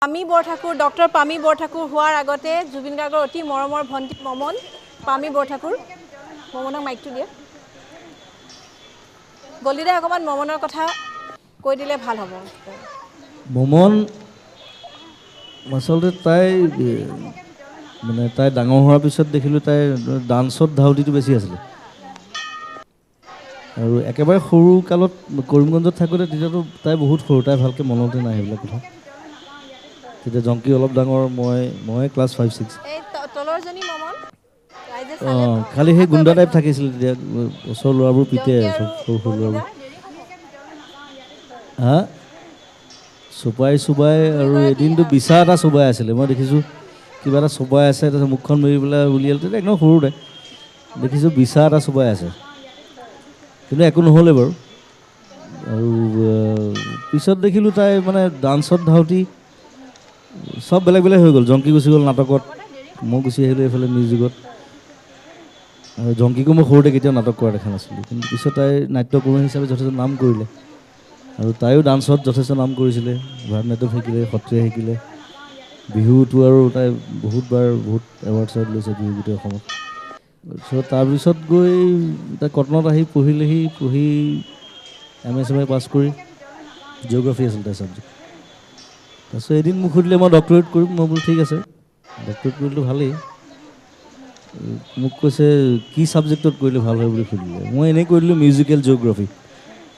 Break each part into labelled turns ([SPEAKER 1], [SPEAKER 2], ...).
[SPEAKER 1] পামী Borthakur doctor Pami Borthakur হোৱাৰ আগতে জুবিন গাৰ্গৰ অতি মৰমৰ ভণ্টি মমন পামী বৰঠাকুৰ মমনক মাইকটো দিয়ে গলিৰে অকমান মমনৰ কথা কৈ দিলে ভাল হ'ব
[SPEAKER 2] মমন আচলতে তাই মানে তাই ডাঙৰ হোৱাৰ পিছত দেখিলোঁ তাই ডান্সত ধাউতিটো বেছি আছিলে আৰু একেবাৰে সৰু কালত কৰিমগঞ্জত থাকোঁতে তেতিয়াতো তাই বহুত সৰু তাই ভালকৈ মনতে নাই সেইবিলাক কথা তেতিয়া জংকি অলপ ডাঙৰ মই ক্লাছ 5-6
[SPEAKER 1] এই তলৰজনী মমন ৰাইজে চালে
[SPEAKER 2] অঁ খালি সেই গুণ্ডা টাইপ থাকিছিল তেতিয়া ওচৰৰ ল'ৰাবোৰ পিতে
[SPEAKER 1] জংকি
[SPEAKER 2] চব
[SPEAKER 1] আৰু
[SPEAKER 2] সৰু সৰু ল'ৰাবোৰ
[SPEAKER 1] বগীদা
[SPEAKER 2] হা চুবাই আৰু
[SPEAKER 1] দুয়োগৰাকী
[SPEAKER 2] এদিনটো বিচা এটা চুবাই আছিলে মই দেখিছোঁ কিবা এটা চুবাই আছে তাৰপিছত মুখখন মেলি পেলাই উলিয়ালে তেতিয়া একদম সৰুতে দেখিছোঁ বিচা এটা চুবাই আছে কিন্তু একো নহ'লে বাৰু আৰু পিছত দেখিলোঁ তাই মানে ডান্সত ধাউতি চব বেলেগ বেলেগ হৈ গ'ল জংকি গুচি গ'ল নাটকত মই গুচি আহিলোঁ এইফালে মিউজিকত আৰু জংকিকো মই সৰুতে কেতিয়াও নাটক কৰা দেখা নাছিলোঁ কিন্তু পিছত তাই নাট্যকৰ্মী হিচাপে যথেষ্ট নাম কৰিলে আৰু তাইও ডান্সত যথেষ্ট নাম কৰিছিলে ভাৰতনাট্যম শিকিলে সত্ৰীয়া শিকিলে বিহুটো আৰু তাই বহুতবাৰ বহুত এৱাৰ্ড চেৱাৰ্ড লৈছে বিহু গোটেই অসমত চ' তাৰপিছত গৈ তাই কটনত আহি পঢ়ি MA CMA পাছ কৰি জিঅ'গ্ৰাফী আছিল তাইৰ ছাবজেক্ট তাৰপিছত এদিন মোক সুধিলে মই ডক্টৰেট কৰিম মই বোলো ঠিক আছে ডক্টৰেট কৰিলেতো ভালেই মোক কৈছে কি ছাবজেক্টত কৰিলে ভাল হয় বুলি সুধিলে মই এনেই কৰি দিলোঁ মিউজিকেল জিঅ'গ্ৰাফী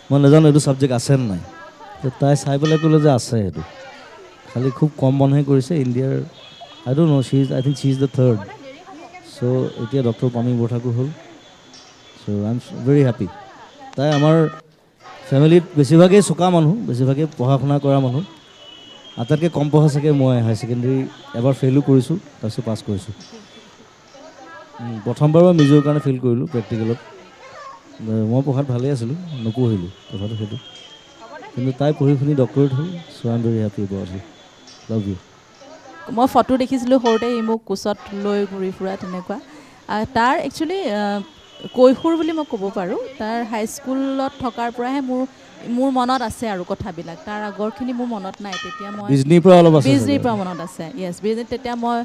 [SPEAKER 2] মই নাজানো এইটো ছাবজেক্ট আছে নে নাই তাই চাই পেলাই ক'লে যে আছে সেইটো খালি খুব কম মানুহে কৰিছে ইণ্ডিয়াৰ I don't know' I think she is the third so' এতিয়া ডক্টৰ পামী বৰঠাকুৰ হ'ল so' I am very happy তাই আমাৰ ফেমিলিত বেছিভাগেই চোকা মানুহ বেছিভাগেই পঢ়া শুনা কৰা মানুহ আটাইতকৈ কম পঢ়া চাগে মই হায়াৰ ছেকেণ্ডেৰী এবাৰ ফেইলো কৰিছোঁ তাৰপিছত পাছ কৰিছোঁ প্ৰথমবাৰ মই মেজৰৰ কাৰণে ফেইল কৰিলোঁ প্ৰেক্টিকেলত মই পঢ়াত ভালেই আছিলোঁ নপঢ়িলোঁ কথাটো সেইটো কিন্তু তাই পঢ়ি শুনি ডক্টৰেট হ'ল so' I am very happy about him love you
[SPEAKER 3] মই ফটো দেখিছিলোঁ সৰুতে সি মোক কোচত লৈ ঘূৰি ফুৰা তেনেকুৱা তাৰ একচুৱেলি কৈশোৰ বুলি মই ক'ব পাৰোঁ তাৰ হাইস্কুলত থকাৰ পৰাহে মোৰ মনত আছে আৰু কথাবিলাক তাৰ আগৰখিনি মোৰ মনত নাই তেতিয়া মই
[SPEAKER 2] বিজনীৰ পৰা অলপ আছে
[SPEAKER 3] বিজনীৰ পৰা মনত আছে য়েছ বিজনীত তেতিয়া মই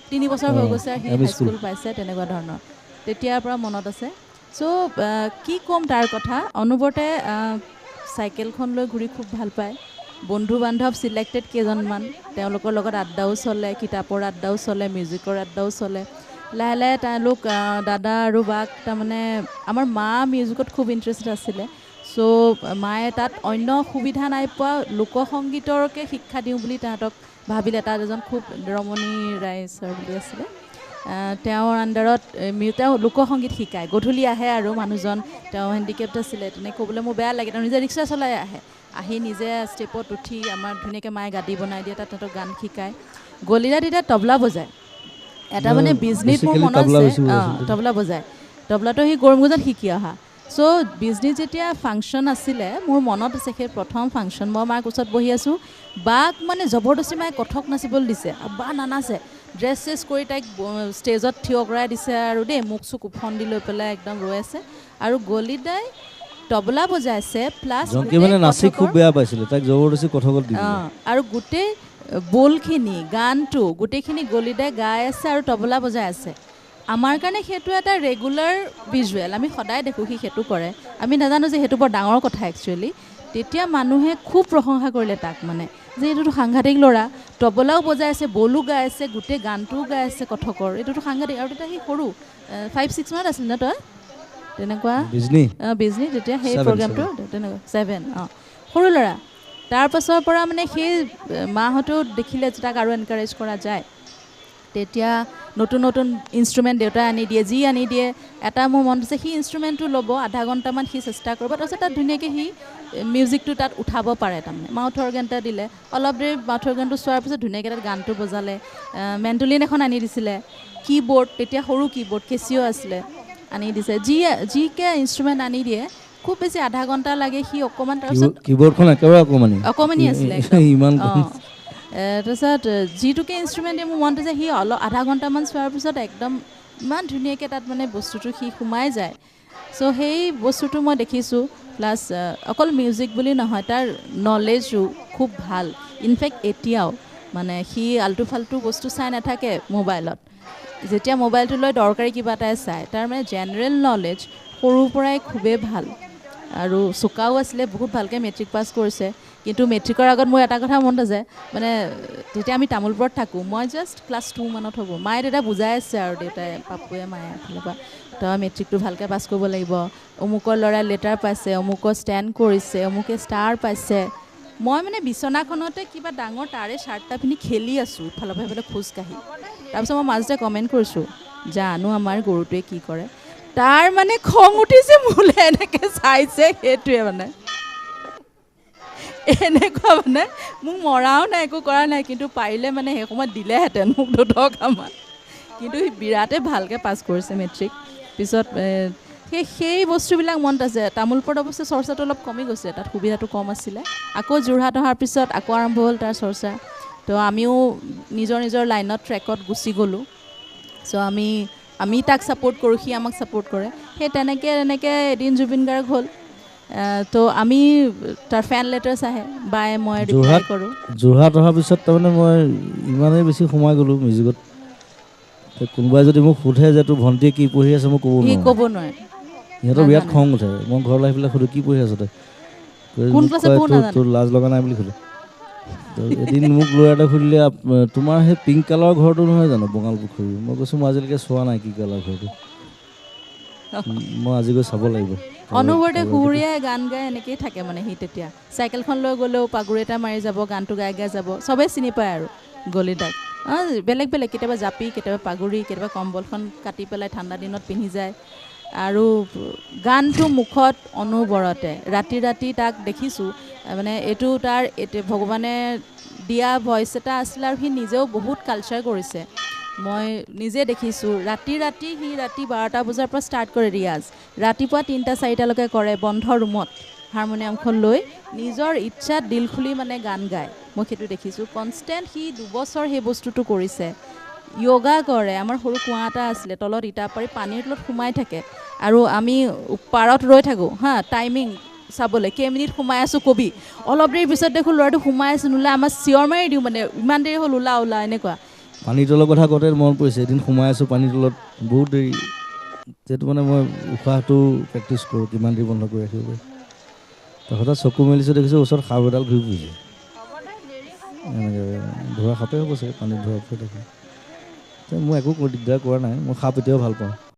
[SPEAKER 3] 3 বছৰ হৈ গৈছে আৰু সি হাইস্কুল পাইছে তেনেকুৱা ধৰণৰ তেতিয়াৰ পৰা মনত আছে চ' কি ক'ম তাৰ কথা অনবৰতে চাইকেলখন লৈ ঘূৰি খুব ভাল পায় বন্ধু বান্ধৱ চিলেক্টেড কেইজনমান তেওঁলোকৰ লগত আড্ডাও চলে কিতাপৰ আড্ডাও চলে মিউজিকৰ আড্ডাও চলে লাহে লাহে তেওঁলোক দাদা আৰু বাক তাৰমানে আমাৰ মা মিউজিকত খুব ইণ্টাৰেষ্টেড আছিলে চ' মায়ে তাত অন্য সুবিধা নাই পোৱা লোকসংগীতৰকে শিক্ষা দিওঁ বুলি তাহাঁতক ভাবিলে তাত এজন খুব ৰমণী ৰায় ছাৰ বুলি আছিলে তেওঁৰ আণ্ডাৰত তেওঁ লোকসংগীত শিকায় গধূলি আহে আৰু মানুহজন তেওঁ হেণ্ডিকেপ্ট আছিলে তেনেকৈ ক'বলৈ মোৰ বেয়া লাগে তেওঁ নিজে ৰিক্সা চলাই আহি নিজে ষ্টেপত উঠি আমাৰ ধুনীয়াকৈ মায়ে গাদী বনাই দিয়ে তাত তাহাঁতক গান শিকায় গলিৰা তেতিয়া তবলা বজায় এটা মানে বিজনীত মোৰ মনত আছে তবলা বজায় তবলাটো সি গৰমগঞ্জত শিকি অহা চ' বিজনীত যেতিয়া ফাংচন আছিলে মোৰ মনত আছে সেই প্ৰথম ফাংচন মই মাৰ কোচত বহি আছোঁ বাক মানে জবৰদস্তি মায়ে কথক নাচিবলৈ দিছে বা নানাচে ড্ৰেছ চেছ কৰি তাইক ষ্টেজত থিয় কৰাই দিছে আৰু দেই মুখ চুক উফন দি লৈ পেলাই একদম ৰৈ আছে আৰু গলিদাই তবলা বজাইছে প্লাছ
[SPEAKER 2] মানে নাচি খুব বেয়া পাইছিলে তাইক জবৰদস্তি কথকত দি
[SPEAKER 3] আৰু গোটেই বলখিনি গানটো গোটেইখিনি গলিদাই গাই আছে আৰু তবলা বজাই আছে আমাৰ কাৰণে সেইটো এটা ৰেগুলাৰ ভিজুৱেল আমি সদায় দেখোঁ সি সেইটো কৰে আমি নাজানো যে সেইটো বৰ ডাঙৰ কথা একচুৱেলি তেতিয়া মানুহে খুব প্ৰশংসা কৰিলে তাক মানে যে এইটোতো সাংঘাতিক ল'ৰা তবলাও বজাই আছে বলো গাই আছে গোটেই গানটোও গাই আছে কথকৰ এইটোতো সাংঘাতিক আৰু তেতিয়া সি সৰু 5-6 মানত আছিল ন তই তেনেকুৱা বিজনী তেতিয়া সেই প্ৰগ্ৰামটো তেনেকুৱা 7 সৰু ল'ৰা তাৰপাছৰ পৰা মানে সেই মাহঁতেও দেখিলে যে তাক আৰু এনকাৰেজ কৰা যায় তেতিয়া নতুন নতুন ইনষ্ট্ৰুমেণ্ট দেউতাই আনি দিয়ে যি আনি দিয়ে এটা মোৰ মনত আছে সি ইনষ্ট্ৰুমেণ্টটো ল'ব আধা ঘণ্টামান সি চেষ্টা কৰিব তাৰপিছত তাত ধুনীয়াকৈ সি মিউজিকটো তাত উঠাব পাৰে তাৰমানে মাউথ অৰ্গেন এটা দিলে অলপ দেৰি মাউথ অৰ্গেনটো চোৱাৰ পিছত ধুনীয়াকৈ তাত গানটো বজালে মেণ্ডলিন এখন আনি দিছিলে কীবৰ্ড তেতিয়া সৰু কীবৰ্ড কেচিঅ' আছিলে আনি দিছে যিকে ইনষ্ট্ৰুমেণ্ট আনি দিয়ে খুব বেছি আধা ঘণ্টা লাগে সি অকণমান তাৰপিছত
[SPEAKER 2] কীবৰ্ডখন একেবাৰে
[SPEAKER 3] অকণমানি আছিলে তাৰপিছত যিটোকে ইনষ্ট্ৰুমেণ্ট দিয়ে মোৰ মনটো যে সি আধা ঘণ্টামান চোৱাৰ পিছত একদম ইমান ধুনীয়াকৈ তাত মানে বস্তুটো সি সোমাই যায় চ' সেই বস্তুটো মই দেখিছোঁ প্লাছ অকল মিউজিক বুলি নহয় তাৰ নলেজো খুব ভাল ইনফেক্ট এতিয়াও মানে সি আল্টু ফাল্টু বস্তু চাই নাথাকে মোবাইলত, যেতিয়া মোবাইলটো লৈ দৰকাৰী কিবা এটাই চায়। তাৰ মানে জেনেৰেল নলেজ সৰুৰ পৰাই খুবেই ভাল আৰু চোকাও আছিলে, বহুত ভালকৈ মেট্ৰিক পাছ কৰিছে। কিন্তু মেট্ৰিকৰ আগত মোৰ এটা কথা মনত আছে, মানে যেতিয়া আমি তামোলপুৰত থাকোঁ, মই জাষ্ট ক্লাছ 2 মানত হ'ব, মায়ে দেউতা বুজাই আছে আৰু দেউতাই পাপুৱে মায়ে ফালৰ পৰা, তই মেট্ৰিকটো ভালকৈ পাছ কৰিব লাগিব, অমুকৰ ল'ৰাই লেটাৰ পাইছে, অমুকৰ ষ্টেণ্ড কৰিছে, অমুকে ষ্টাৰ পাইছে। মই মানে বিচনাখনতে কিবা ডাঙৰ তাৰে চাৰ্ট এটা পিন্ধি খেলি আছোঁ ইফালৰ পৰা সেইফালে খোজকাঢ়ি। তাৰপিছত মই মাজতে কমেণ্ট কৰিছোঁ, জানো আমাৰ গৰুটোৱে কি কৰে। তাৰ মানে খং উঠিছে মোলৈ, এনেকৈ চাইছে, সেইটোৱে মানে এনেকুৱা মানে মোক মৰাও নাই, একো কৰা নাই, কিন্তু পাৰিলে মানে সেই সময়ত দিলেহেঁতেন মোক দুটকামান। কিন্তু সি বিৰাটেই ভালকৈ পাছ কৰিছে মেট্ৰিক। পিছত সেই বস্তুবিলাক মনত আছে। তামোলপুৰত অৱশ্যে চৰ্চাটো অলপ কমি গৈছে, তাত সুবিধাটো কম আছিলে। আকৌ যোৰহাট অহাৰ পিছত আকৌ আৰম্ভ হ'ল তাৰ চৰ্চা। তো আমিও নিজৰ নিজৰ লাইনত ট্ৰেকত গুচি গ'লোঁ। চ' আমি তাক ছাপোৰ্ট কৰোঁ, সি আমাক ছাপোৰ্ট কৰে। সেই তেনেকৈ এদিন জুবিন গাৰ্গ হ'ল। তো আমি তাৰ ফেন লেটাৰ্ছ আহে, বায়ে মই ৰিপ্লাই কৰোঁ।
[SPEAKER 2] যোৰহাট অহাৰ পিছত তাৰমানে মই ইমানেই বেছি সোমাই গ'লোঁ মিউজিকত, কোনোবাই যদি মোক সোধে যে তোৰ ভণ্টিয়ে কি পঢ়ি আছে, মই ক'ব নোৱাৰোঁ।
[SPEAKER 3] ক'ব নোৱাৰে,
[SPEAKER 2] সিহঁতৰ বিৰাট খং উঠে। মই ঘৰলৈ আহি পেলাই সোধোঁ, কি পঢ়ি আছ তই?
[SPEAKER 3] কোন ক্লাছত পঢ়ো নাজানে।
[SPEAKER 2] তোৰ লাজ লগা নাই বুলি সোধে। এদিন মোক ল'ৰা এটা সুধিলে, তোমাৰ সেই পিংক কালাৰৰ ঘৰটো নহয় জানো বঙাল পুখুৰী? মই কৈছোঁ, মই আজিলৈকে চোৱা নাই কি কালাৰ ঘৰটো, মই আজি গৈ চাব লাগিব।
[SPEAKER 3] অনবৰতে সুৰীয়াই গান গাই এনেকৈয়ে থাকে মানে সি। তেতিয়া চাইকেলখন লৈ গ'লেও পাগুৰি এটা মাৰি যাব, গানটো গাই গাই যাব, চবেই চিনি পায় আৰু গলিতাক। বেলেগ বেলেগ, কেতিয়াবা জাপি, কেতিয়াবা পাগুৰি, কেতিয়াবা কম্বলখন কাটি পেলাই ঠাণ্ডা দিনত পিন্ধি যায়। আৰু গানটো মুখত অনবৰতে, ৰাতি ৰাতি তাক দেখিছোঁ। মানে এইটো তাৰ ভগৱানে দিয়া ভইচ এটা আছিলে, আৰু সি নিজেও বহুত কালচাৰ কৰিছে। মই নিজে দেখিছোঁ, ৰাতি সি ৰাতি 12টা বজাৰ পৰা ষ্টাৰ্ট কৰে ৰিয়াজ, ৰাতিপুৱা 3টা-4টালৈকে কৰে বন্ধ ৰুমত, হাৰমনিয়ামখন লৈ নিজৰ ইচ্ছাত দিল খুলি মানে গান গায়। মই সেইটো দেখিছোঁ কনষ্টেণ্ট। সি 2 বছৰ সেই বস্তুটো কৰিছে। য়োগা কৰে, আমাৰ সৰু কুঁৱা এটা আছিলে, তলত ইটা পাৰি পানীৰ তলত সোমাই থাকে, আৰু আমি পাৰত ৰৈ থাকোঁ টাইমিং চাবলৈ, কেইমিনিট সোমাই আছোঁ কবি। অলপ দেৰি পিছত দেখোঁ ল'ৰাটো সোমাই আছোঁ, নোলাই, আমাৰ চিঞৰ মাৰি দিওঁ মানে, ইমান দেৰি হ'ল, ওলা এনেকুৱা।
[SPEAKER 2] পানীৰ তলৰ কথা কওঁতে মনত পৰিছে, এদিন সোমাই আছোঁ পানীৰ তলত বহুত দেৰি। সেইটো মানে মই উশাহটো প্ৰেক্টিছ কৰোঁ, কিমান দেৰি বন্ধ কৰি ৰাখিব পাৰি। হঠাৎ চকু মেলিছোঁ, দেখিছোঁ ওচৰত সাপ এডাল ঘূৰি ফুৰিছে, এনেকৈ ধৰা সাপেই হ'ব চাগে, পানীত ধৰা ফেৰ দেখে। মই একো দিগদাৰ কৰা নাই, মই সাপ এতিয়াও ভাল পাওঁ।